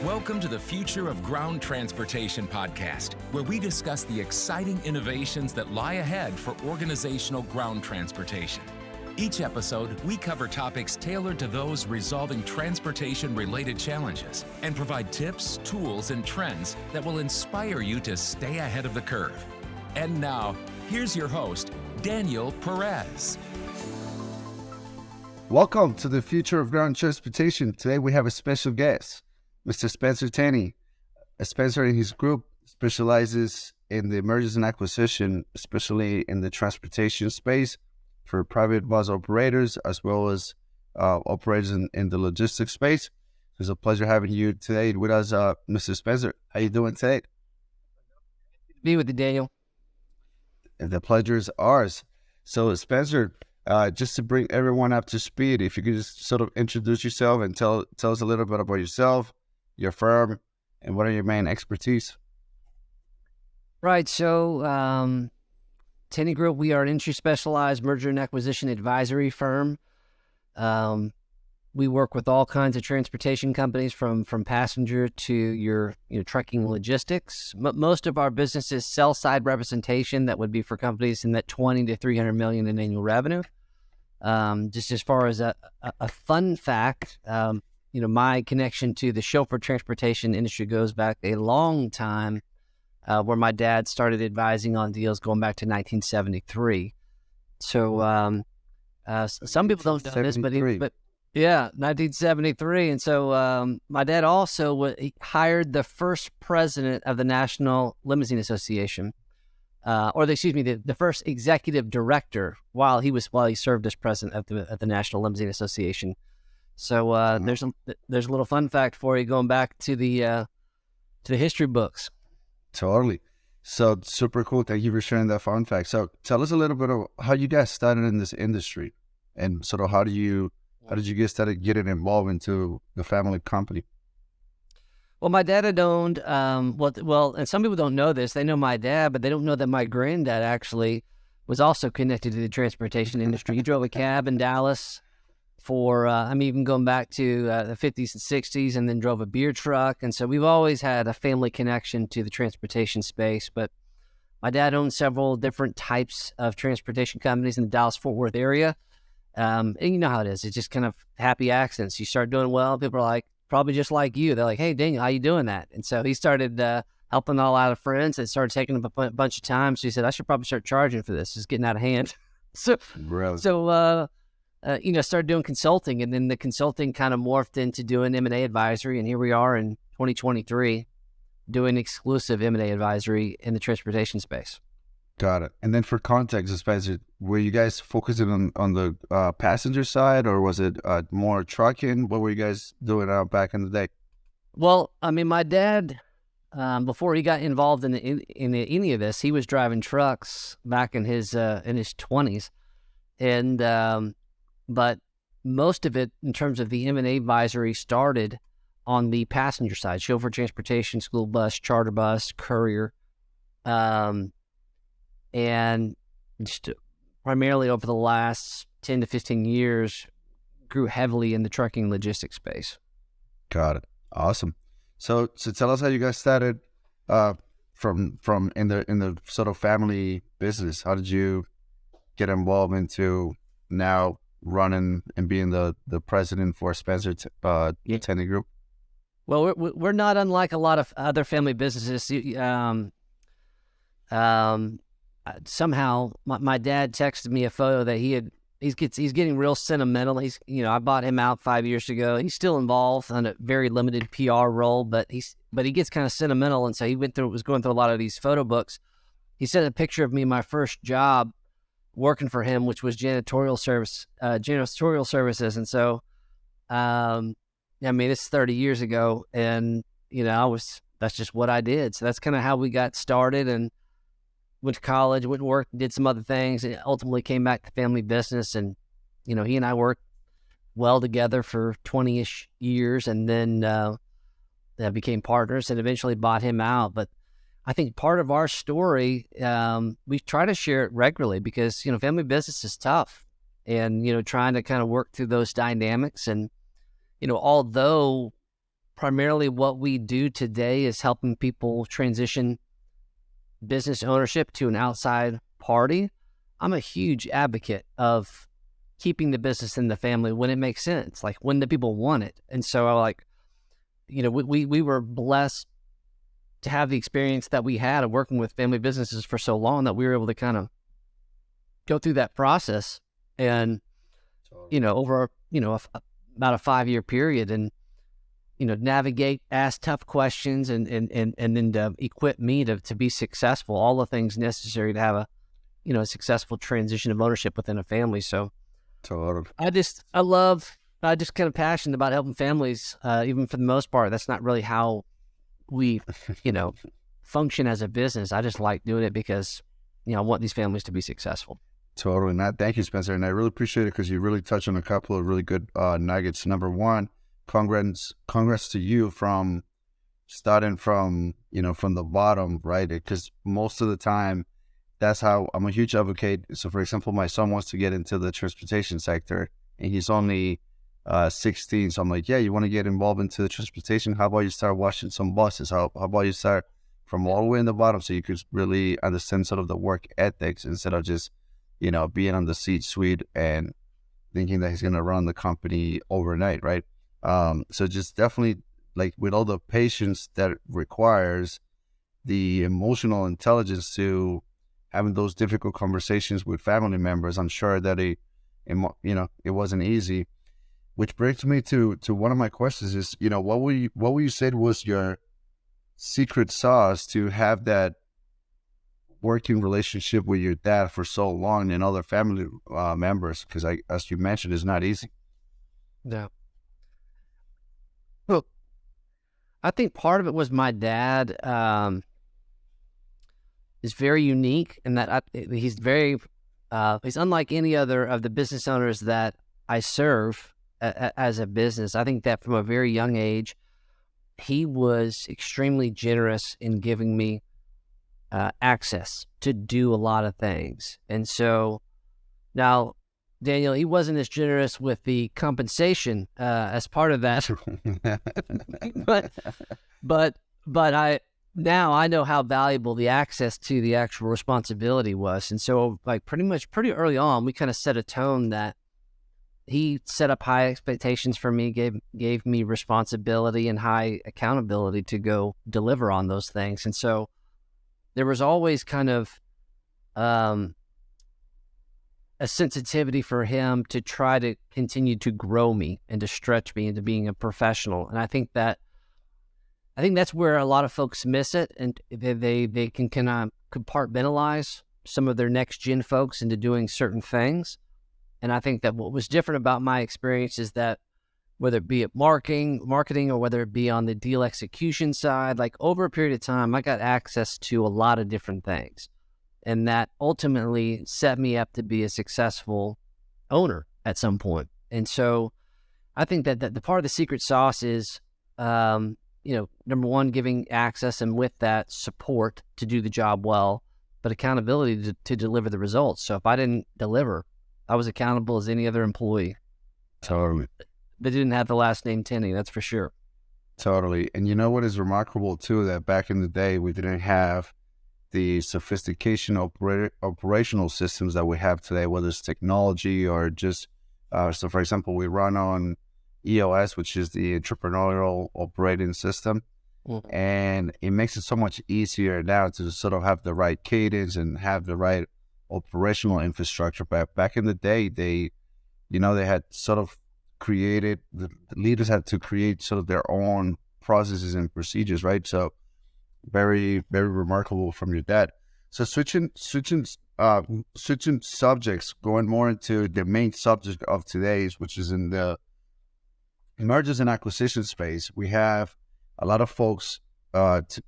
Welcome to the Future of Ground Transportation podcast, where we discuss the exciting innovations that lie ahead for organizational ground transportation. Each episode, we cover topics tailored to those resolving transportation-related challenges and provide tips, tools, and trends that will inspire you to stay ahead of the curve. And now, here's your host, Daniel Perez. Welcome to the Future of Ground Transportation. Today we have a special guest, Mr. Spencer Tenney. Spencer and his group specializes in the mergers and acquisition, especially in the transportation space for private bus operators, as well as operators in the logistics space. It's a pleasure having you today with us, Mr. Spencer. How you doing today? Be with you, Daniel. The pleasure is ours. So, Spencer, just to bring everyone up to speed, if you could just sort of introduce yourself and tell us a little bit about yourself, your firm, and what are your main expertise? Right. So, Tennery Group, we are an industry-specialized merger and acquisition advisory firm. We work with all kinds of transportation companies, from passenger to your trucking logistics. Most of our business is sell-side representation. That would be for companies in that 20 to 300 million in annual revenue. Just as far as a fun fact, my connection to the chauffeur transportation industry goes back a long time, where my dad started advising on deals going back to 1973. So some people don't know this, but yeah, 1973. And so my dad also he hired the first president of the National Limousine Association, the first executive director while he served as president of the National Limousine Association. So there's a little fun fact for you going back to the history books. Totally. So super cool. Thank you for sharing that fun fact. So tell us a little bit of how you guys started in this industry, and sort of how did you get started getting involved into the family company? Well, my dad had owned, and some people don't know this. They know my dad, but they don't know that my granddad actually was also connected to the transportation industry. He drove a cab in Dallas for, even going back to the 50s and 60s, and then drove a beer truck. And so we've always had a family connection to the transportation space. But my dad owned several different types of transportation companies in the Dallas-Fort Worth area. And you know how it is. It's just kind of happy accidents. You start doing well, people are like, probably just like you. They're like, hey, Daniel, how you doing that? And so he started helping all out of friends. It started taking him a bunch of time. So he said, I should probably start charging for this. It's getting out of hand. Started doing consulting, and then the consulting kind of morphed into doing M&A advisory. And here we are in 2023 doing exclusive M&A advisory in the transportation space. Got it. And then for context, Spencer, were you guys focusing on the passenger side, or was it more trucking? What were you guys doing back in the day? Well, my dad, before he got involved in any of this, he was driving trucks back in his 20s, and but most of it, in terms of the M&A advisory, started on the passenger side: chauffeur transportation, school bus, charter bus, courier. And just primarily over the last 10 to 15 years, grew heavily in the trucking logistics space. Got it. Awesome. So tell us how you guys started from in the sort of family business. How did you get involved into now running and being the president for Spencer Tenney Group? Well, we're not unlike a lot of other family businesses. Somehow my dad texted me a photo that he's getting real sentimental. I bought him out 5 years ago. He's still involved on a very limited PR role, but he gets kind of sentimental. And so he was going through a lot of these photo books. He sent a picture of me, my first job working for him, which was janitorial services. And so, it's 30 years ago, and that's just what I did. So that's kind of how we got started, and went to college, went to work, did some other things, and ultimately came back to family business. And, he and I worked well together for 20-ish years, and then became partners and eventually bought him out. But I think part of our story, we try to share it regularly because, family business is tough, and, trying to kind of work through those dynamics. And, although primarily what we do today is helping people transition business ownership to an outside party. I'm a huge advocate of keeping the business in the family when it makes sense, like when the people want it. And so we were blessed to have the experience that we had of working with family businesses for so long that we were able to kind of go through that process and, over, about a 5-year period and, navigate, ask tough questions and then to equip me to be successful, all the things necessary to have a successful transition of ownership within a family. So I'm just kind of passionate about helping families, even for the most part. That's not really how we, function as a business. I just like doing it because, I want these families to be successful. Totally. Thank you, Spencer. And I really appreciate it because you really touched on a couple of really good nuggets. Number one, congrats to you from starting from the bottom, right? Because most of the time, that's how I'm a huge advocate. So, for example, my son wants to get into the transportation sector, and he's only 16. So I'm like, yeah, you want to get involved into the transportation? How about you start washing some buses? How about you start from all the way in the bottom so you could really understand sort of the work ethics instead of just, being on the C-suite and thinking that he's going to run the company overnight, right? So just definitely, like, with all the patience that it requires, the emotional intelligence to having those difficult conversations with family members, I'm sure that it wasn't easy. Which brings me to one of my questions is, what would you say was your secret sauce to have that working relationship with your dad for so long and other family members? Because as you mentioned, it's not easy. Yeah. Well, I think part of it was my dad is very unique in that he's unlike any other of the business owners that I serve as a business. I think that from a very young age, he was extremely generous in giving me access to do a lot of things. And so now, Daniel, he wasn't as generous with the compensation as part of that. but I know how valuable the access to the actual responsibility was. And so, like, pretty early on, we kind of set a tone that he set up high expectations for me, gave me responsibility and high accountability to go deliver on those things. And so there was always kind of a sensitivity for him to try to continue to grow me and to stretch me into being a professional. And I think that's where a lot of folks miss it, and they can kind of compartmentalize some of their next gen folks into doing certain things. And I think that what was different about my experience is that whether it be at marketing or whether it be on the deal execution side, like over a period of time, I got access to a lot of different things. And that ultimately set me up to be a successful owner at some point. And so I think that the part of the secret sauce is, number one, giving access and with that support to do the job well, but accountability to deliver the results. So if I didn't deliver, I was accountable as any other employee. Totally. They didn't have the last name Tenney, that's for sure. Totally. And you know what is remarkable too, that back in the day, we didn't have the sophistication operational systems that we have today, whether it's technology or just, so for example, we run on EOS, which is the entrepreneurial operating system. Mm-hmm. And it makes it so much easier now to sort of have the right cadence and have the right operational infrastructure. But back in the day, they had sort of created, the leaders had to create sort of their own processes and procedures, right? So very, very remarkable from your dad. So switching subjects, going more into the main subject of today's, which is in the mergers and acquisition space. We have a lot of folks that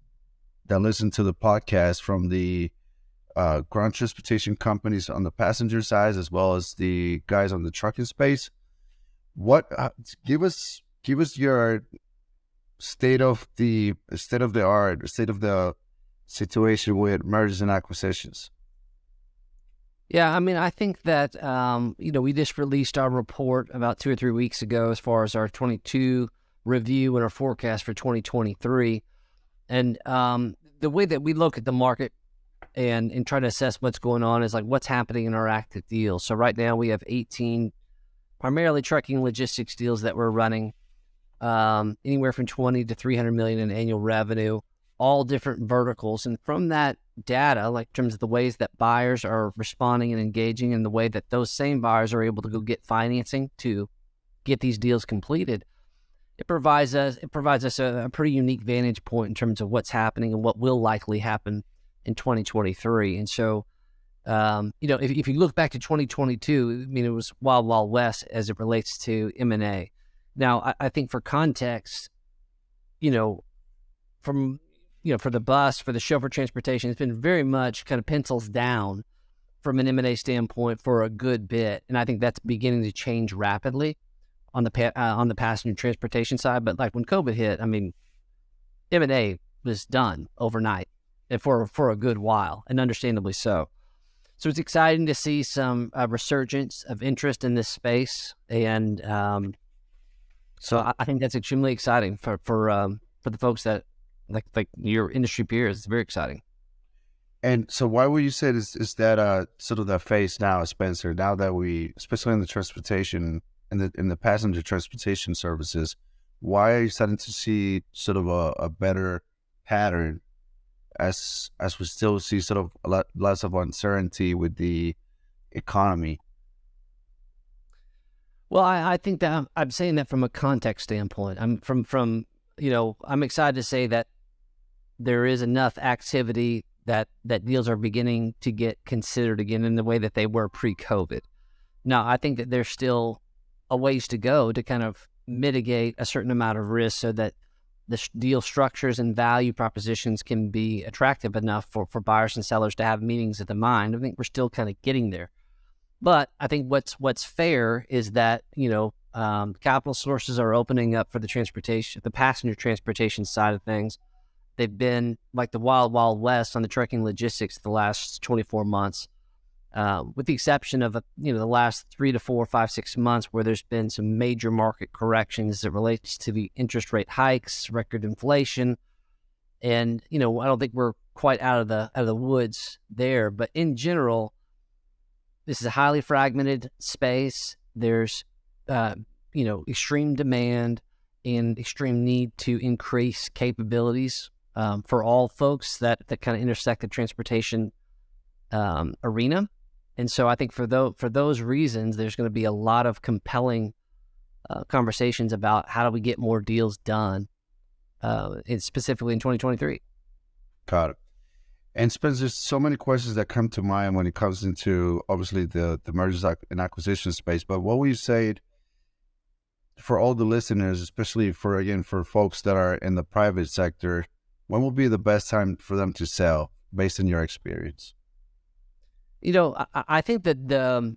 listen to the podcast from the ground transportation companies on the passenger side, as well as the guys on the trucking space. Give us your state of the art, state of the situation with mergers and acquisitions. Yeah, I mean, I think that we just released our report about 2 or 3 weeks ago as far as our 22 review and our forecast for 2023. And the way that we look at the market and try to assess what's going on is like what's happening in our active deals. So right now we have 18 primarily trucking logistics deals that we're running, anywhere from 20 to 300 million in annual revenue, all different verticals. And from that data, like in terms of the ways that buyers are responding and engaging and the way that those same buyers are able to go get financing to get these deals completed, it provides us a pretty unique vantage point in terms of what's happening and what will likely happen in 2023. And so, if you look back to 2022, I mean, it was wild, wild west as it relates to M&A. Now, I think for context, for the bus, for the chauffeur transportation, it's been very much kind of pencils down from an M&A standpoint for a good bit. And I think that's beginning to change rapidly on the passenger transportation side. But like when COVID hit, I mean, M&A was done overnight and for a good while, and understandably so. So it's exciting to see some resurgence of interest in this space. And so I think that's extremely exciting for the folks that like your industry peers. It's very exciting. And so why would you say is that sort of the phase now, Spencer, now that we, especially in the transportation, in the passenger transportation services, why are you starting to see sort of a better pattern as we still see sort of a lot less of uncertainty with the economy? Well, I think that I'm saying that from a context standpoint. I'm I'm excited to say that there is enough activity that deals are beginning to get considered again in the way that they were pre-COVID. Now, I think that there's still a ways to go to kind of mitigate a certain amount of risk so that the deal structures and value propositions can be attractive enough for buyers and sellers to have meetings of the mind. I think we're still kind of getting there. But I think what's fair is that, capital sources are opening up for the passenger transportation side of things. They've been like the wild, wild west on the trucking logistics the last 24 months, with the exception of, the last 3 to 4, 5, 6 months where there's been some major market corrections as it relates to the interest rate hikes, record inflation. And, I don't think we're quite out of the woods there. But in general, this is a highly fragmented space. There's, extreme demand and extreme need to increase capabilities for all folks that kind of intersect the transportation arena. And so I think for those reasons, there's going to be a lot of compelling conversations about how do we get more deals done, specifically in 2023. Got it. And Spencer, there's so many questions that come to mind when it comes into, obviously, the mergers and acquisition space. But what would you say for all the listeners, especially for folks that are in the private sector, when will be the best time for them to sell based on your experience? I think that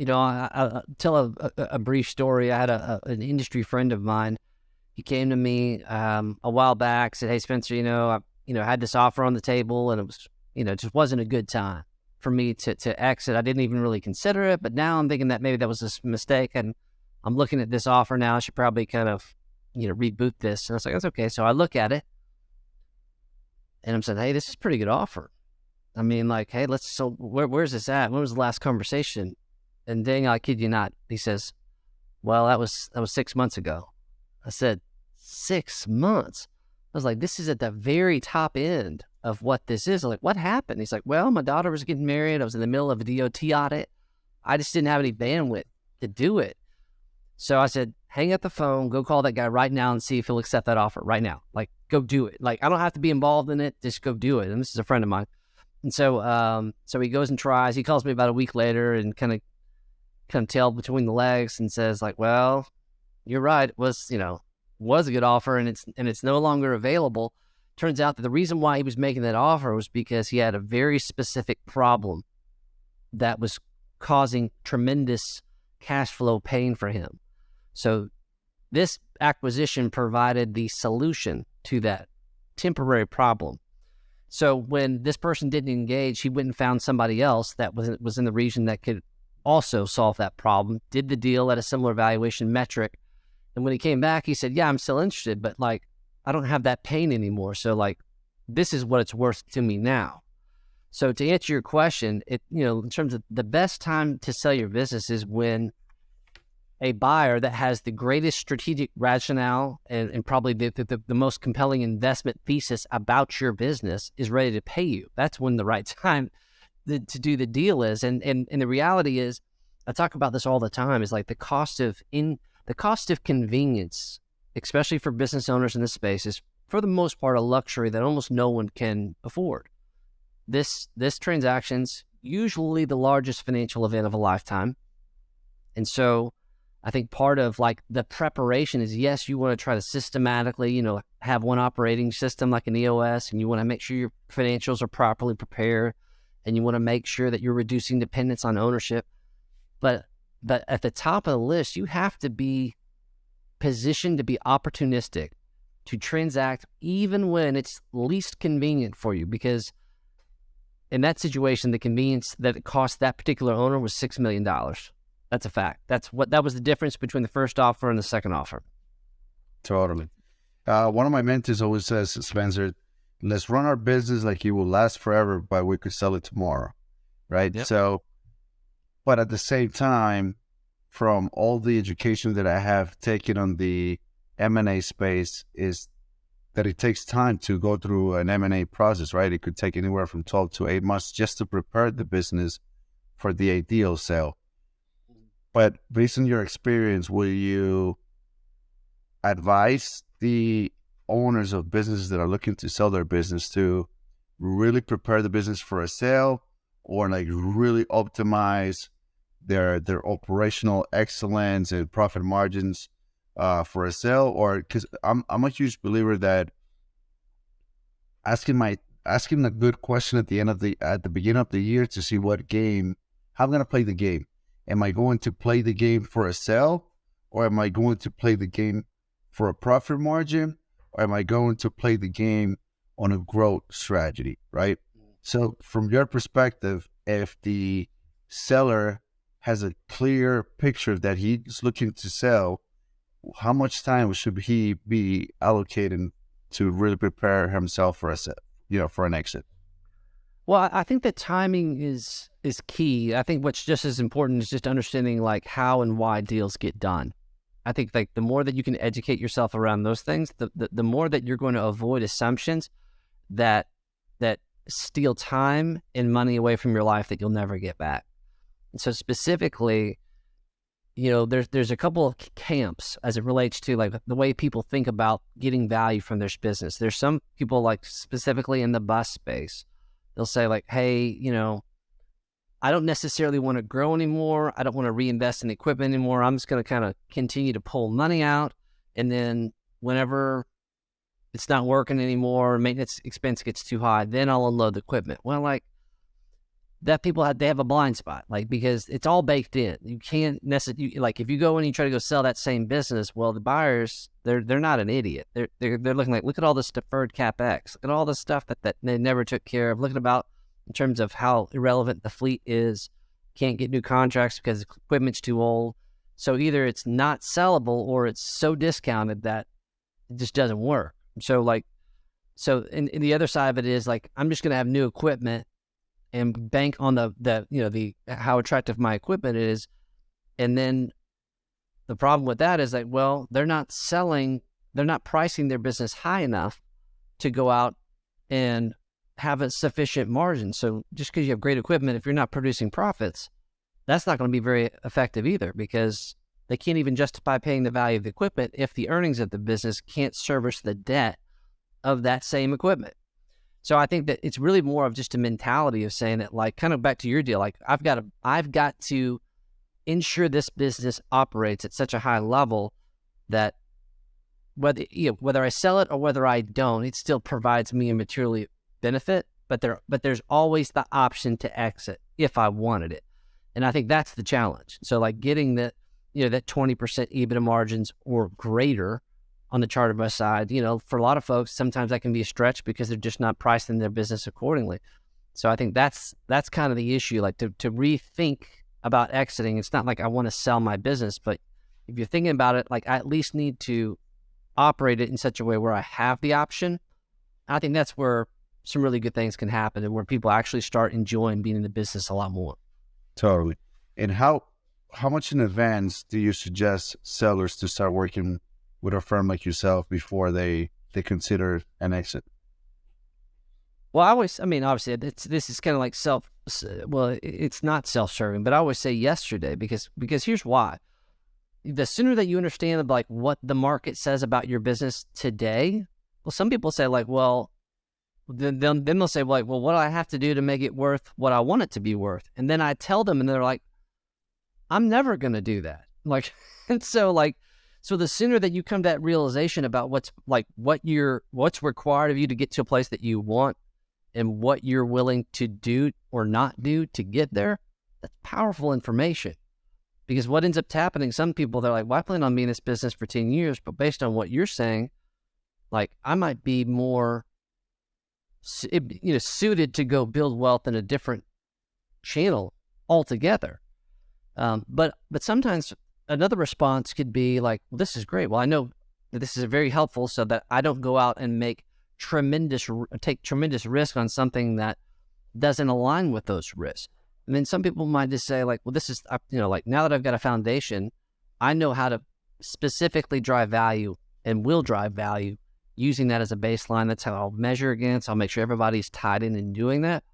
I'll tell a brief story. I had an industry friend of mine. He came to me a while back, said, "Hey, Spencer, I had this offer on the table, and it was, it just wasn't a good time for me to exit. I didn't even really consider it, but now I'm thinking that maybe that was a mistake, and I'm looking at this offer now. I should probably kind of, reboot this." And I was like, "That's okay." So I look at it, and I'm saying, "Hey, this is a pretty good offer. I mean, like, hey, where's this at? When was the last conversation?" And dang, I kid you not, he says, "Well, that was 6 months ago." I said, 6 months? I was like, this is at the very top end of what this is. I'm like, what happened? He's like, "Well, my daughter was getting married. I was in the middle of a DOT audit. I just didn't have any bandwidth to do it." So I said, "Hang up the phone, go call that guy right now and see if he'll accept that offer right now. Like, go do it. Like, I don't have to be involved in it. Just go do it." And this is a friend of mine. And so he goes and tries. He calls me about a week later and kind of tail between the legs and says, like, "Well, you're right. It was a good offer, and it's no longer available." Turns out that the reason why he was making that offer was because he had a very specific problem that was causing tremendous cash flow pain for him. So this acquisition provided the solution to that temporary problem. So when this person didn't engage, he went and found somebody else that was in the region that could also solve that problem, did the deal at a similar valuation metric, And when he came back, he said, yeah, I'm still interested, but like, I don't have that pain anymore. So like, this is what it's worth to me now. So to answer your question, in terms of the best time to sell your business is when a buyer that has the greatest strategic rationale and probably the most compelling investment thesis about your business is ready to pay you. That's when the right time to do the deal is. And the reality is, I talk about this all the time, is like the cost of convenience, especially for business owners in this space, is for the most part a luxury that almost no one can afford. This transaction's usually the largest financial event of a lifetime. And so I think part of like the preparation is, yes, you want to try to systematically, have one operating system like an EOS, and you want to make sure your financials are properly prepared, and you want to make sure that you're reducing dependence on ownership. But at the top of the list, you have to be positioned to be opportunistic, to transact even when it's least convenient for you, because in that situation, the convenience that it cost that particular owner was $6 million. That's a fact. That was the difference between the first offer and the second offer. Totally. One of my mentors always says, Spencer, let's run our business like it will last forever, but we could sell it tomorrow, right? Yep. So, but at the same time, from all the education that I have taken on the M&A space, is that it takes time to go through an M&A process, right? It could take anywhere from 12 to 8 months just to prepare the business for the ideal sale. But based on your experience, will you advise the owners of businesses that are looking to sell their business to really prepare the business for a sale, or like really optimize their operational excellence and profit margins for a sale? Or because I'm a huge believer that asking a good question at the beginning of the year to see what game, how I'm going to play the game. Am I going to play the game for a sale, or am I going to play the game for a profit margin, or am I going to play the game on a growth strategy, right? So from your perspective, if the seller has a clear picture that he's looking to sell, how much time should he be allocating to really prepare himself for for an exit? Well, I think that timing is key. I think what's just as important is just understanding like how and why deals get done. I think like the more that you can educate yourself around those things, the more that you're going to avoid assumptions that steal time and money away from your life that you'll never get back. And so specifically, there's a couple of camps as it relates to like the way people think about getting value from their business. There's some people like specifically in the bus space. They'll say like, hey, I don't necessarily want to grow anymore. I don't want to reinvest in equipment anymore. I'm just going to kind of continue to pull money out. And then whenever it's not working anymore, maintenance expense gets too high, then I'll unload the equipment. Well, like that they have a blind spot, like, because it's all baked in. You can't necessarily, like if you go and you try to go sell that same business, well, the buyers, they're not an idiot. They're looking like, look at all this deferred CapEx. Look at all the stuff that they never took care of. Looking about in terms of how irrelevant the fleet is. Can't get new contracts because the equipment's too old. So either it's not sellable or it's so discounted that it just doesn't work. So and the other side of it is like, I'm just going to have new equipment and bank on the how attractive my equipment is. And then the problem with that is like, well, they're not pricing their business high enough to go out and have a sufficient margin. So just because you have great equipment, if you're not producing profits, that's not going to be very effective either, because they can't even justify paying the value of the equipment if the earnings of the business can't service the debt of that same equipment. So I think that it's really more of just a mentality of saying that, like, kind of back to your deal, like I've got to ensure this business operates at such a high level that whether I sell it or whether I don't, it still provides me a material benefit, but there's always the option to exit if I wanted it. And I think that's the challenge. So like getting that 20% EBITDA margins or greater on the charter bus side, for a lot of folks, sometimes that can be a stretch because they're just not pricing their business accordingly. So I think that's kind of the issue, like to rethink about exiting. It's not like I want to sell my business, but if you're thinking about it, like I at least need to operate it in such a way where I have the option. I think that's where some really good things can happen and where people actually start enjoying being in the business a lot more. Totally. And how much in advance do you suggest sellers to start working with a firm like yourself before they consider an exit? Well, obviously, this is kind of like it's not self-serving, but I always say yesterday because here's why. The sooner that you understand like what the market says about your business today, well, some people say like, well, then they'll say like, well, what do I have to do to make it worth what I want it to be worth? And then I tell them, and they're like, I'm never going to do that. Like, and so the sooner that you come to that realization about what's required of you to get to a place that you want and what you're willing to do or not do to get there, that's powerful information. Because what ends up happening, some people, they're like, well, I plan on being in this business for 10 years, but based on what you're saying, like I might be more, suited to go build wealth in a different channel altogether. But sometimes another response could be like, well, this is great. Well, I know that this is very helpful so that I don't go out and take tremendous risk on something that doesn't align with those risks. And then some people might just say like, well, this is, like now that I've got a foundation, I know how to specifically drive value and will drive value using that as a baseline. That's how I'll measure against. I'll make sure everybody's tied in doing that.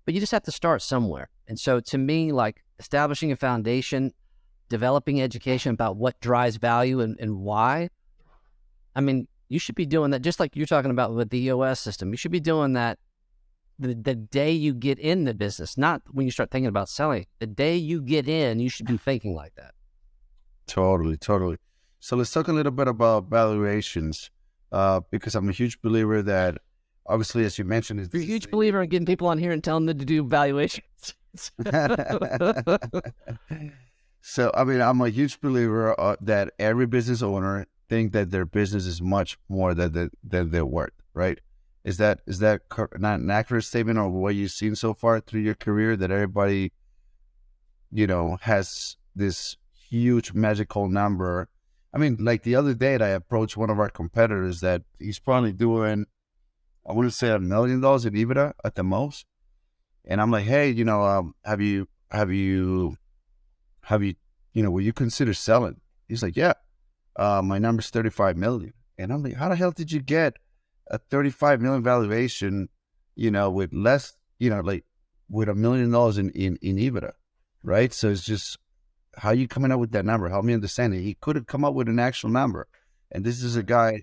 But you just have to start somewhere. And so to me, like establishing a foundation, developing education about what drives value and why, I mean, you should be doing that just like you're talking about with the EOS system. You should be doing that the day you get in the business, not when you start thinking about selling. The day you get in, you should be thinking like that. Totally. So let's talk a little bit about valuations, because I'm a huge believer that, obviously, as you mentioned, you're a huge believer in getting people on here and telling them to do valuations. So, I mean, I'm a huge believer that every business owner think that their business is much more than they're worth, right? Is that not an accurate statement of what you've seen so far through your career, that everybody, has this huge magical number? I mean, like the other day I approached one of our competitors that he's probably doing, I want to say $1 million in EBITDA at the most. And I'm like, hey, will you consider selling? He's like, yeah, my number's 35 million. And I'm like, how the hell did you get a 35 million valuation, with less, like with $1 million in EBITDA, right? So it's just, how are you coming up with that number? Help me understand it. He could have come up with an actual number. And this is a guy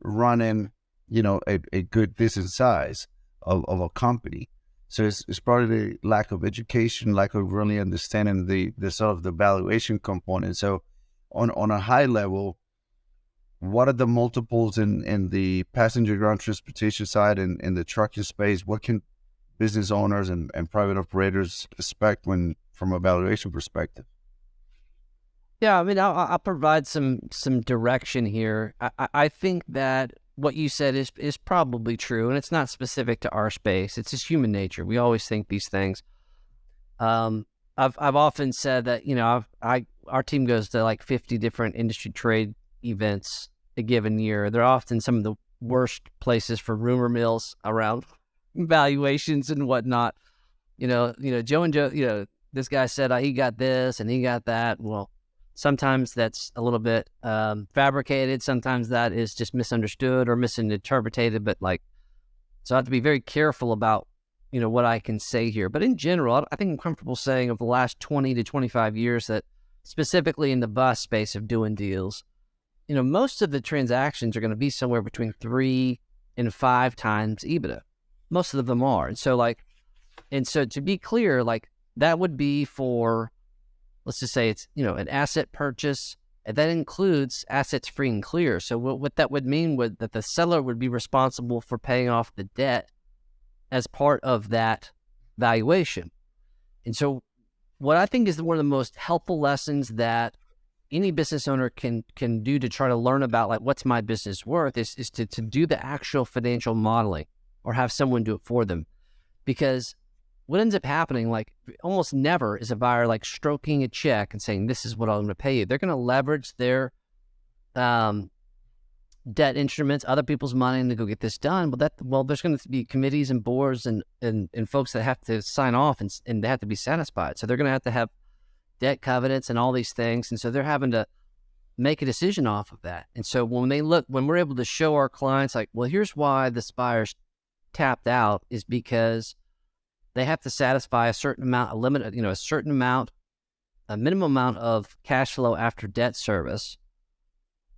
running, a good decent size of a company. So it's probably the lack of education, lack of really understanding the sort of the valuation component. So on a high level, what are the multiples in the passenger ground transportation side and in the trucking space? What can business owners and private operators expect from a valuation perspective? Yeah, I mean, I'll provide some direction here. I think that what you said is probably true, and it's not specific to our space. It's just human nature. We always think these things. I've often said that our team goes to like 50 different industry trade events a given year. They're often some of the worst places for rumor mills around valuations and whatnot. Joe and Joe. This guy said he got this and he got that. Well, sometimes that's a little bit fabricated. Sometimes that is just misunderstood or misinterpreted. But so I have to be very careful about, what I can say here. But in general, I think I'm comfortable saying of the last 20 to 25 years that specifically in the bus space of doing deals, most of the transactions are going to be somewhere between 3 and 5 times EBITDA. Most of them are. And so to be clear, that would be for, let's just say it's, an asset purchase, and that includes assets free and clear. So what that would mean would that the seller would be responsible for paying off the debt as part of that valuation. And so what I think is one of the most helpful lessons that any business owner can do to try to learn about what's my business worth is to do the actual financial modeling or have someone do it for them. Because what ends up happening, like almost never is a buyer like stroking a check and saying, this is what I'm going to pay you. They're going to leverage their debt instruments, other people's money to go get this done. But there's going to be committees and boards and folks that have to sign off and they have to be satisfied. So they're going to have debt covenants and all these things. And so they're having to make a decision off of that. And so when we're able to show our clients like, well, here's why this buyer's tapped out is because they have to satisfy a certain amount, a minimum amount of cash flow after debt service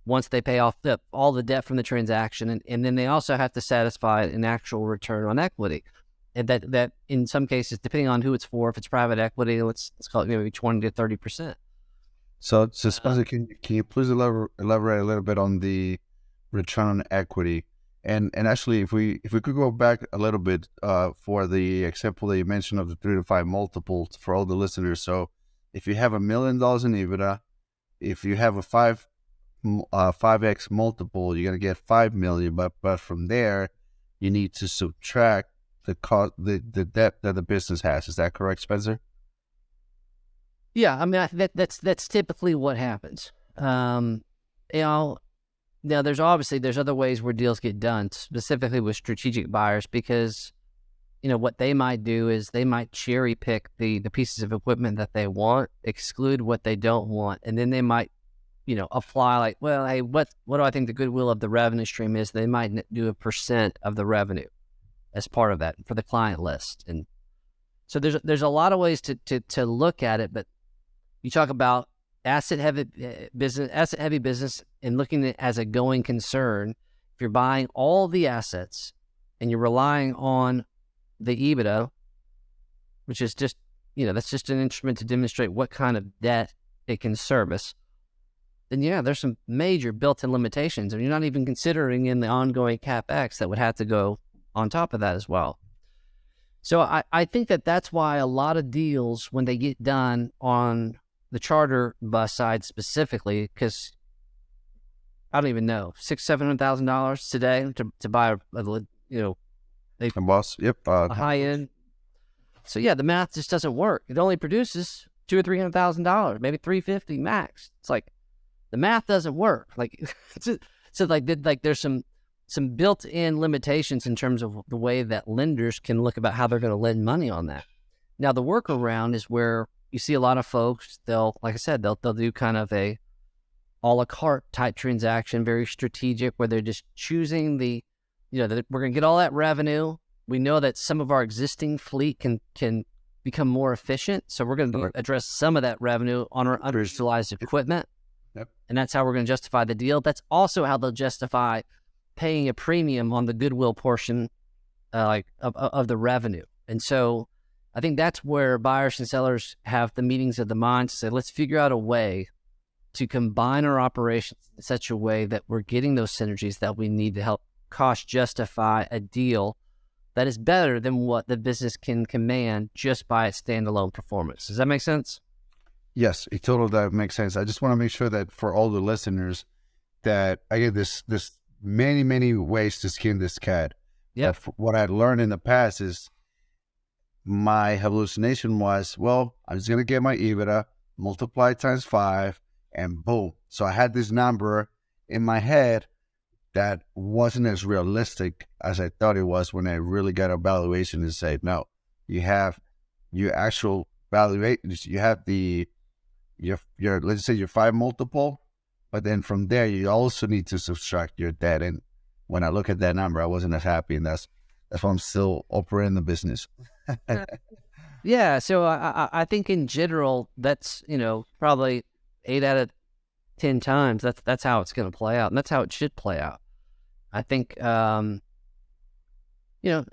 once they pay off all the debt from the transaction. And then they also have to satisfy an actual return on equity. And that in some cases, depending on who it's for, if it's private equity, let's call it maybe 20 to 30%. So Spencer, can you please elaborate a little bit on the return on equity? And actually, if we could go back a little bit for the example that you mentioned of the 3 to 5 multiples for all the listeners. So if you have $1 million in EBITDA, if you have a 5x multiple, you're gonna get 5 million. But from there, you need to subtract the cost, the debt that the business has. Is that correct, Spencer? Yeah, I mean that's typically what happens. Now, there's other ways where deals get done, specifically with strategic buyers, because, what they might do is they might cherry pick the pieces of equipment that they want, exclude what they don't want, and then they might, apply like, well, hey, what do I think the goodwill of the revenue stream is? They might do a % of the revenue as part of that for the client list. And so there's a lot of ways to look at it, but you talk about asset heavy business and looking at it as a going concern. If you're buying all the assets and you're relying on the EBITDA, which is just, that's just an instrument to demonstrate what kind of debt it can service, then yeah, there's some major built-in limitations, and you're not even considering in the ongoing CapEx that would have to go on top of that as well. So I think that's why a lot of deals, when they get done on the charter bus side specifically, because I don't even know, $600,000-$700,000 today to buy a bus, yep, a high end. So yeah, the math just doesn't work. It only produces $200,000 or $300,000, maybe $350,000 max. It's like the math doesn't work. Like so there's some built-in limitations in terms of the way that lenders can look about how they're going to lend money on that. Now, the workaround is where you see a lot of folks, they'll do kind of a a la carte type transaction, very strategic, where they're just choosing that we're going to get all that revenue. We know that some of our existing fleet can become more efficient, so we're going to address some of that revenue on our underutilized equipment. Yep. And that's how we're going to justify the deal. That's also how they'll justify paying a premium on the goodwill portion of the revenue. And so I think that's where buyers and sellers have the meetings of the mind to say, let's figure out a way to combine our operations in such a way that we're getting those synergies that we need to help cost justify a deal that is better than what the business can command just by its standalone performance. Does that make sense? Yes, it totally that makes sense. I just want to make sure that for all the listeners that I get this many ways to skin this cat. Yeah. What I learned in the past is my hallucination was, well, I'm just going to get my EBITDA, multiply times 5, and boom. So I had this number in my head that wasn't as realistic as I thought it was when I really got a valuation and said, no, you have your actual valuation, you have your let's say your 5 multiple, but then from there you also need to subtract your debt. And when I look at that number, I wasn't as happy, and that's why I'm still operating the business. Yeah, so I think in general that's probably 8 out of 10 times that's how it's going to play out, and that's how it should play out. I think and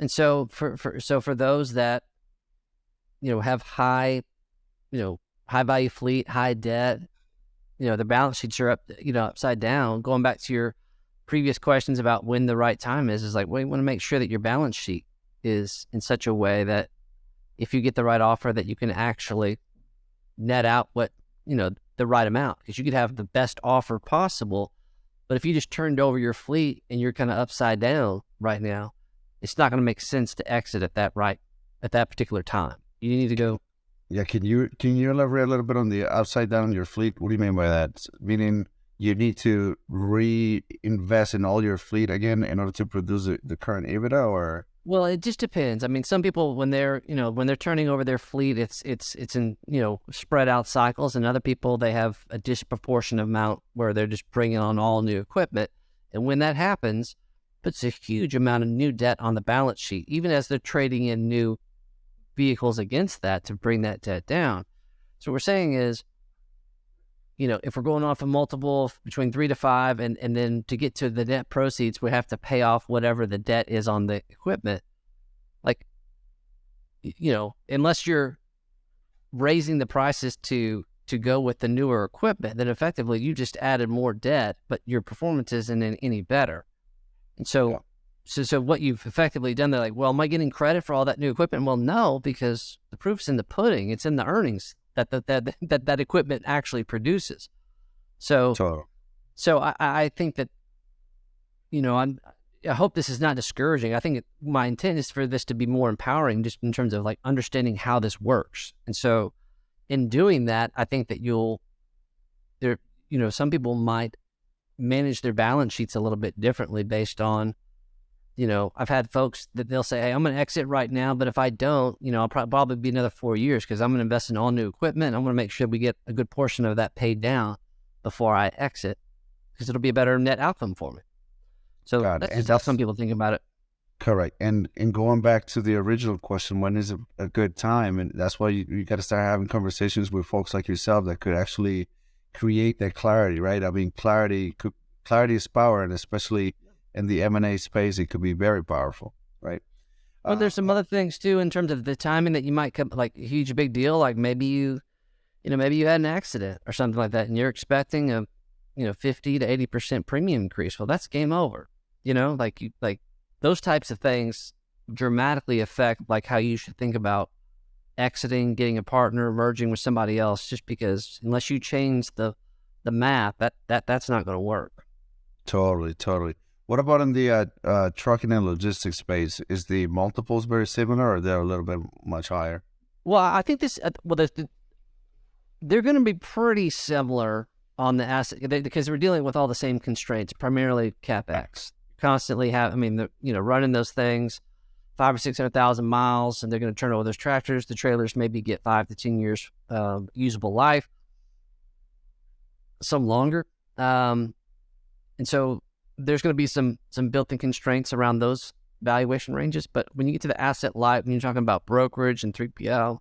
so for those that have high value fleet, high debt, the balance sheets are up, upside down. Going back to your previous questions about when the right time is like, well, you want to make sure that your balance sheet is in such a way that if you get the right offer that you can actually net out what, the right amount, because you could have the best offer possible, but if you just turned over your fleet and you're kind of upside down right now, it's not going to make sense to exit at that right at that particular time. You need to go. Yeah, can you elaborate a little bit on the upside down your fleet? What do you mean by that? Meaning you need to reinvest in all your fleet again in order to produce the current EBITDA, or? Well, it just depends. I mean, some people when they're turning over their fleet, it's in spread out cycles, and other people they have a disproportionate amount where they're just bringing on all new equipment, and when that happens, puts a huge amount of new debt on the balance sheet, even as they're trading in new vehicles against that to bring that debt down. So what we're saying is, if we're going off a multiple between 3 to 5, and then to get to the net proceeds, we have to pay off whatever the debt is on the equipment. Like, unless you're raising the prices to go with the newer equipment, then effectively you just added more debt, but your performance isn't any better. And so, so what you've effectively done, they're like, well, am I getting credit for all that new equipment? Well, no, because the proof's in the pudding. It's in the earnings that equipment actually produces. So I think that, I hope this is not discouraging. I think my intent is for this to be more empowering, just in terms of like understanding how this works. And so in doing that, I think that some people might manage their balance sheets a little bit differently based on, I've had folks that they'll say, hey, I'm going to exit right now, but if I don't, I'll probably be another 4 years because I'm going to invest in all new equipment. I'm going to make sure we get a good portion of that paid down before I exit, because it'll be a better net outcome for me. So that's just how some people think about it. Correct. And going back to the original question, when is a good time? And that's why you got to start having conversations with folks like yourself that could actually create that clarity, right? I mean, clarity is power, and especially in the M&A space, it could be very powerful, right? Well, there's some other things too in terms of the timing that you might come, like a huge big deal, like maybe you had an accident or something like that, and you're expecting a 50 to 80% premium increase. Well, that's game over. Like those types of things dramatically affect like how you should think about exiting, getting a partner, merging with somebody else. Just because unless you change the math, that's not going to work. Totally. What about in the trucking and logistics space? Is the multiples very similar, or they're a little bit much higher? Well, I think they're going to be pretty similar on the asset, because we're dealing with all the same constraints, primarily CapEx. Constantly running those things 500,000 or 600,000 miles, and they're going to turn over those tractors. The trailers maybe get 5 to 10 years usable life, some longer, and so there's going to be some built-in constraints around those valuation ranges. But when you get to the asset light, when you're talking about brokerage and 3PL,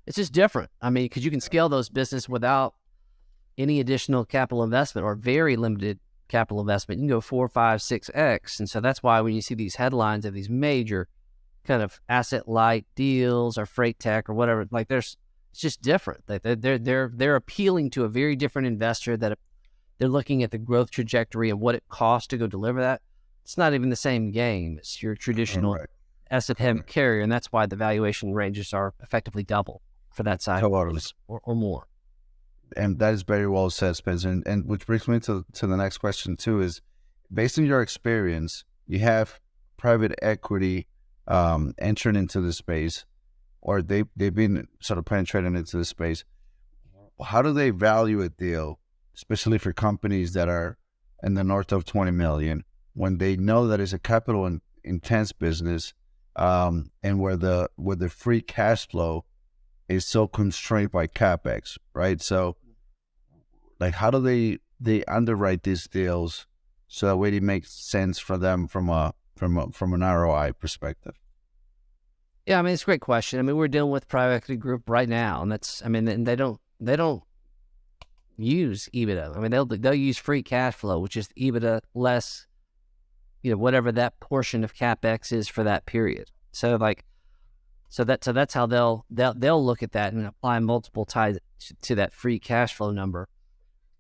it's just different. I mean, because you can scale those business without any additional capital investment or very limited capital investment. You can go 4, 5, 6x. And so that's why when you see these headlines of these major kind of asset light deals or freight tech or whatever, like it's just different. They're appealing to a very different investor, that they're looking at the growth trajectory and what it costs to go deliver that. It's not even the same game as your traditional asset heavy carrier, and that's why the valuation ranges are effectively double for that side or more. And that is very well said, Spencer. And which brings me to the next question too, is based on your experience, you have private equity entering into the space, or they've been sort of penetrating into the space. How do they value a deal, especially for companies that are in the north of 20 million, when they know that it's a capital intense business, and where the free cash flow is so constrained by CapEx, right? So like, how do they underwrite these deals so that way it makes sense for them from an ROI perspective? Yeah, I mean, it's a great question. I mean, we're dealing with private equity group right now, and they don't use EBITDA. I mean, they'll use free cash flow, which is EBITDA less, whatever that portion of CapEx is for that period. So that's how they'll look at that and apply multiple ties to that free cash flow number.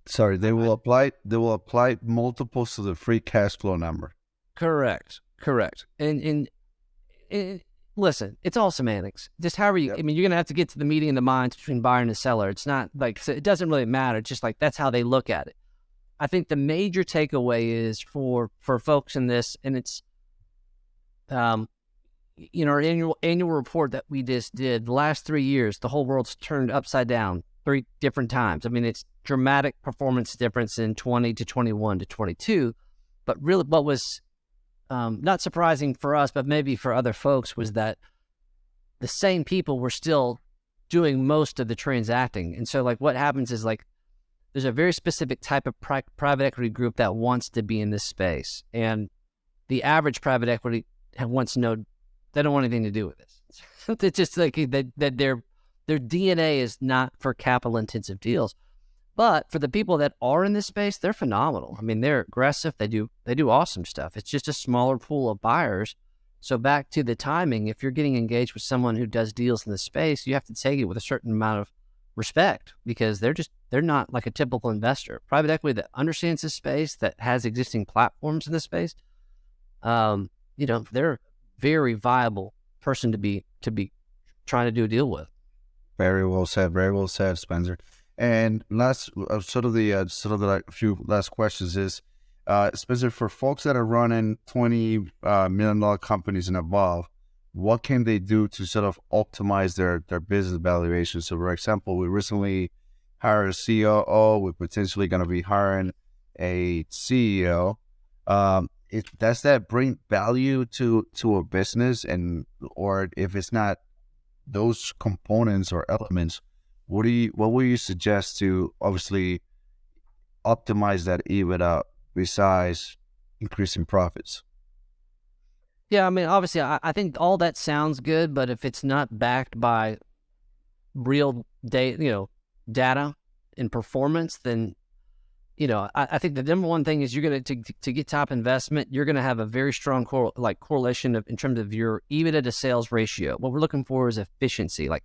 Sorry, they will apply multiples to the free cash flow number. Correct. And listen, it's all semantics. Just however you, I mean, you're going to have to get to the meeting of the minds between buyer and the seller. It's not like, so it doesn't really matter. It's just like, that's how they look at it. I think the major takeaway is for folks in this, and it's, our annual report that we just did, the last 3 years, the whole world's turned upside down 3 different times. I mean, it's dramatic performance difference in 20 to 21 to 22. But really what was not surprising for us, but maybe for other folks, was that the same people were still doing most of the transacting. And so like what happens is like there's a very specific type of private equity group that wants to be in this space. And the average private equity wants to know they don't want anything to do with this. It's just like that their DNA is not for capital intensive deals. But for the people that are in this space, they're phenomenal. I mean, they're aggressive. They do awesome stuff. It's just a smaller pool of buyers. So back to the timing, if you're getting engaged with someone who does deals in the space, you have to take it with a certain amount of respect, because they're not like a typical investor. Private equity that understands this space, that has existing platforms in this space, they're a very viable person to be trying to do a deal with. Very well said, Spencer. And last, sort of the few last questions is, Spencer, for folks that are running $20 million companies and above, what can they do to sort of optimize their business valuation? So, for example, we recently hired a COO. We're potentially going to be hiring a CEO. Does that bring value to a business? Or if it's not those components or elements, what would you suggest to obviously optimize that EBITDA besides increasing profits? Yeah, I mean, obviously, I think all that sounds good, but if it's not backed by real data and performance, then I think the number one thing is you're going to get top investment. You're going to have a very strong correlation in terms of your EBITDA to sales ratio. What we're looking for is efficiency. Like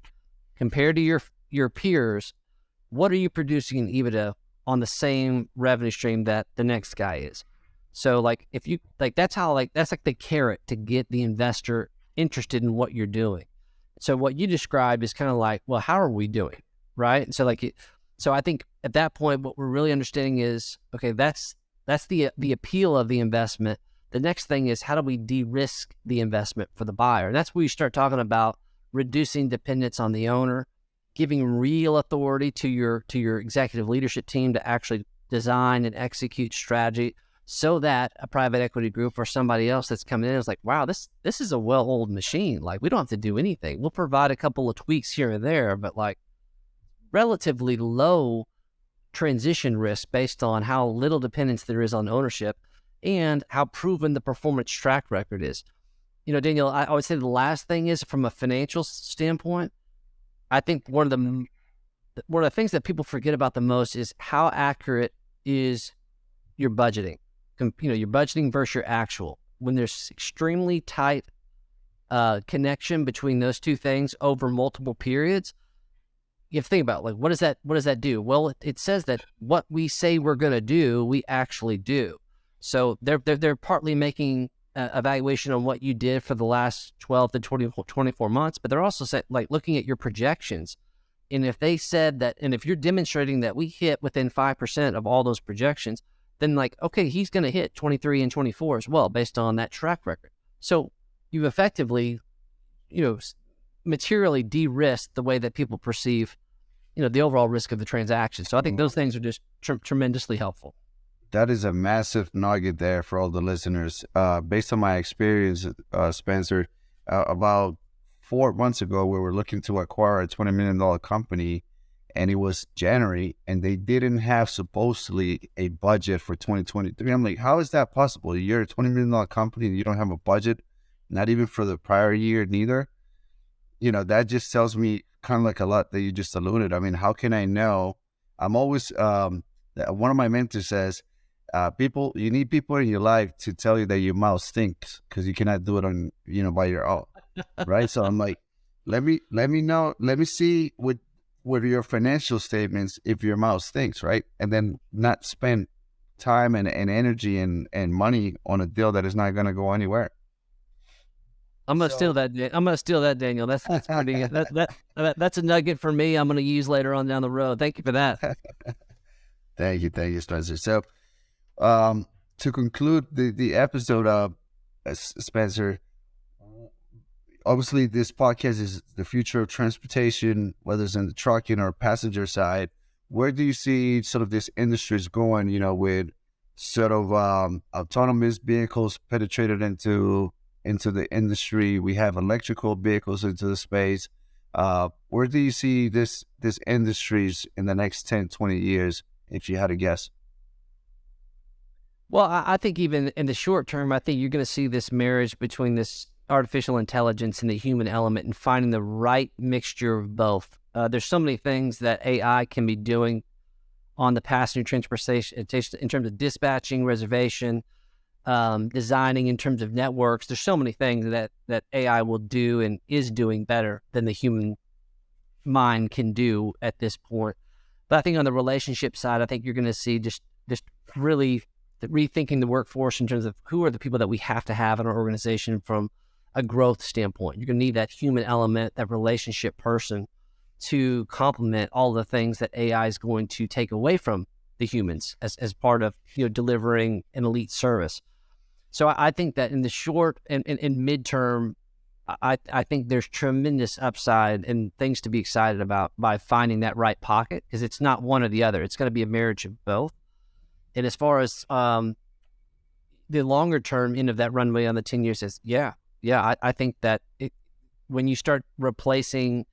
compared to your peers, what are you producing in EBITDA on the same revenue stream that the next guy is? So like if you that's like the carrot to get the investor interested in what you're doing. So what you described is kind of like, well, how are we doing, right? So so I think at that point, what we're really understanding is, okay, that's the appeal of the investment. The next thing is, how do we de-risk the investment for the buyer? And that's where you start talking about reducing dependence on the owner, giving real authority to your executive leadership team to actually design and execute strategy, so that a private equity group or somebody else that's coming in is like, wow, this is a well-oiled machine. Like, we don't have to do anything. We'll provide a couple of tweaks here and there, but like relatively low transition risk based on how little dependence there is on ownership and how proven the performance track record is. Daniel, I would say the last thing is, from a financial standpoint, I think one of the things that people forget about the most is how accurate is your budgeting. Your budgeting versus your actual. When there's extremely tight connection between those two things over multiple periods, you have to think about, like, what does that do? Well, it says that what we say we're going to do, we actually do. So they're partly making evaluation on what you did for the last 12 to 24 months, but they're also looking at your projections. And if they said that, and if you're demonstrating that we hit within 5% of all those projections, then okay, he's going to hit 23 and 24 as well, based on that track record. So you effectively, materially de-risk the way that people perceive, the overall risk of the transaction. So I think those things are just tremendously helpful. That is a massive nugget there for all the listeners. Based on my experience, Spencer, about 4 months ago, we were looking to acquire a $20 million company, and it was January, and they didn't have supposedly a budget for 2023. I'm like, how is that possible? You're a $20 million company and you don't have a budget, not even for the prior year, neither. That just tells me kind of like a lot that you just alluded. I mean, how can I know? I'm always, one of my mentors says, you need people in your life to tell you that your mouth stinks, because you cannot do it on, by your own. Right. So I'm like, let me know, let me see with your financial statements if your mouth stinks, right? And then not spend time and energy and money on a deal that is not going to go anywhere. I'm gonna steal that. I'm gonna steal that, Daniel. That's pretty. That's a nugget for me. I'm gonna use later on down the road. Thank you for that. Thank you, Spencer. So, to conclude the episode, Spencer, obviously this podcast is the future of transportation, whether it's in the trucking or passenger side. Where do you see sort of this industry is going, with sort of autonomous vehicles penetrated into the industry? We have electrical vehicles into the space. Where do you see this industries in the next 10, 20 years, if you had to guess? Well, I think even in the short term, I think you're going to see this marriage between this artificial intelligence and the human element and finding the right mixture of both. There's so many things that AI can be doing on the passenger transportation in terms of dispatching, reservation, designing, in terms of networks. There's so many things that AI will do and is doing better than the human mind can do at this point. But I think on the relationship side, I think you're going to see just really rethinking the workforce in terms of who are the people that we have to have in our organization from a growth standpoint. You're going to need that human element, that relationship person, to complement all the things that AI is going to take away from the humans as part of delivering an elite service. So I think that in the short and midterm, I think there's tremendous upside and things to be excited about by finding that right pocket, because it's not one or the other. It's going to be a marriage of both. And as far as the longer term end of that runway on the 10 years is, I think that when you start replacing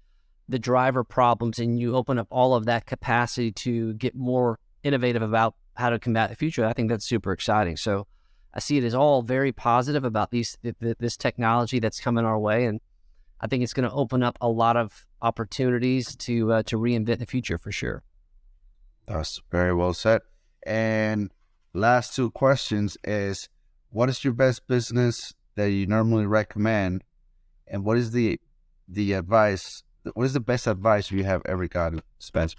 the driver problems and you open up all of that capacity to get more innovative about how to combat the future, I think that's super exciting. So I see it as all very positive about this technology that's coming our way, and I think it's going to open up a lot of opportunities to reinvent the future for sure. That's very well said. And last two questions is, what is your best business that you normally recommend, and what is the advice? What is the best advice you have ever gotten, Spencer?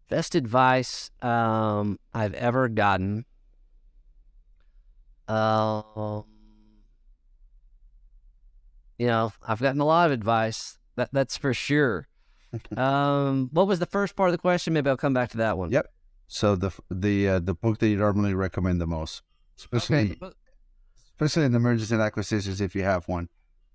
Best advice I've ever gotten. I've gotten a lot of advice. That's for sure. What was the first part of the question? Maybe I'll come back to that one. Yep. So the book that you normally recommend the most, especially in the mergers and acquisitions, if you have one.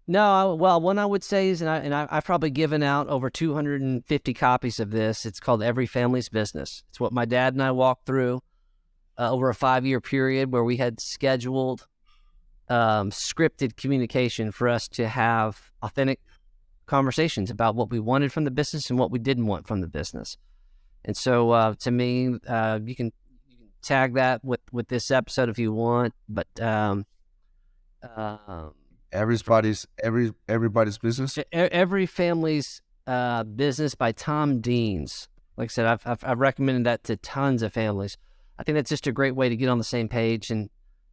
No, one I would say is, I've probably given out over 250 copies of this. It's called Every Family's Business. It's what my dad and I walked through over a 5-year period where we had scheduled scripted communication for us to have authentic conversations about what we wanted from the business and what we didn't want from the business. And so to me, you can tag that with this episode if you want, but everybody's business. Every Family's Business by Tom Deans. Like I said, I've recommended that to tons of families. I think that's just a great way to get on the same page. And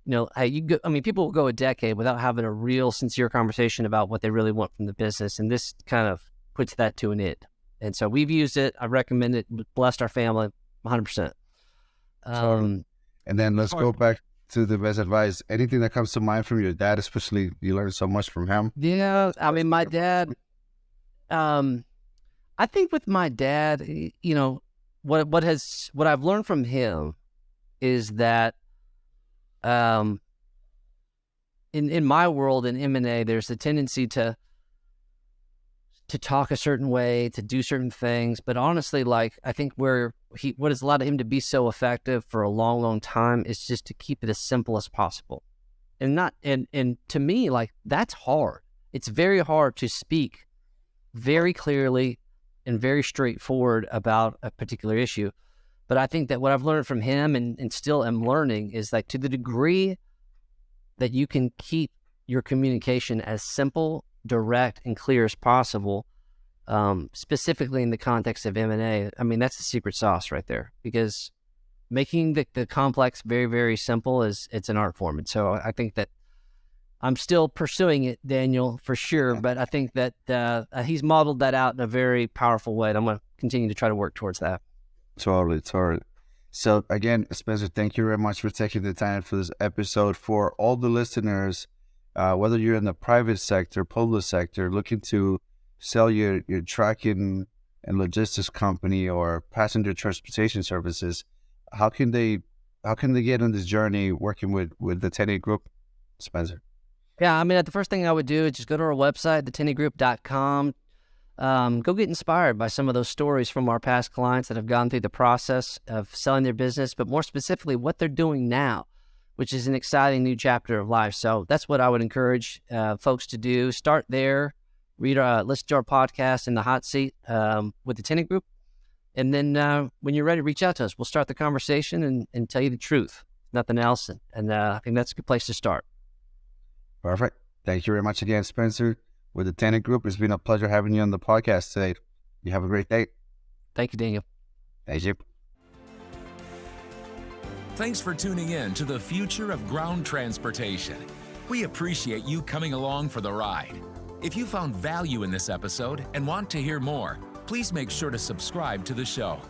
people will go a decade without having a real sincere conversation about what they really want from the business, and this kind of puts that to an end. And so we've used it. I recommend it. Blessed our family 100%. And then let's go back to the best advice. Anything that comes to mind from your dad, especially you learned so much from him? Yeah, my dad, I think with my dad, what I've learned from him is that in my world, in M&A, there's a tendency to talk a certain way, to do certain things. But honestly, I think what has allowed him to be so effective for a long, long time is just to keep it as simple as possible. And to me, that's hard. It's very hard to speak very clearly and very straightforward about a particular issue. But I think that what I've learned from him and still am learning is to the degree that you can keep your communication as simple, direct, and clear as possible, specifically in the context of M&A, that's the secret sauce right there. Because making the complex very, very simple it's an art form. And so I think that I'm still pursuing it, Daniel, for sure. But I think that he's modeled that out in a very powerful way. And I'm going to continue to try to work towards that. Totally. So again, Spencer, thank you very much for taking the time for this episode. For all the listeners, whether you're in the private sector, public sector, looking to sell your trucking and logistics company or passenger transportation services, how can they get on this journey working with the Tennery Group, Spencer? Yeah, I mean, the first thing I would do is just go to our website, thetennygroup.com. Go get inspired by some of those stories from our past clients that have gone through the process of selling their business, but more specifically, what they're doing now, which is an exciting new chapter of life. So that's what I would encourage folks to do. Start there, listen to our podcast in the hot seat with the Tenney Group. And then when you're ready, reach out to us. We'll start the conversation and tell you the truth, nothing else. And I think that's a good place to start. Perfect. Thank you very much again, Spencer. With the Tenney Group, it's been a pleasure having you on the podcast today. You have a great day. Thank you, Daniel. Thank you. Thanks for tuning in to the future of ground transportation. We appreciate you coming along for the ride. If you found value in this episode and want to hear more, please make sure to subscribe to the show.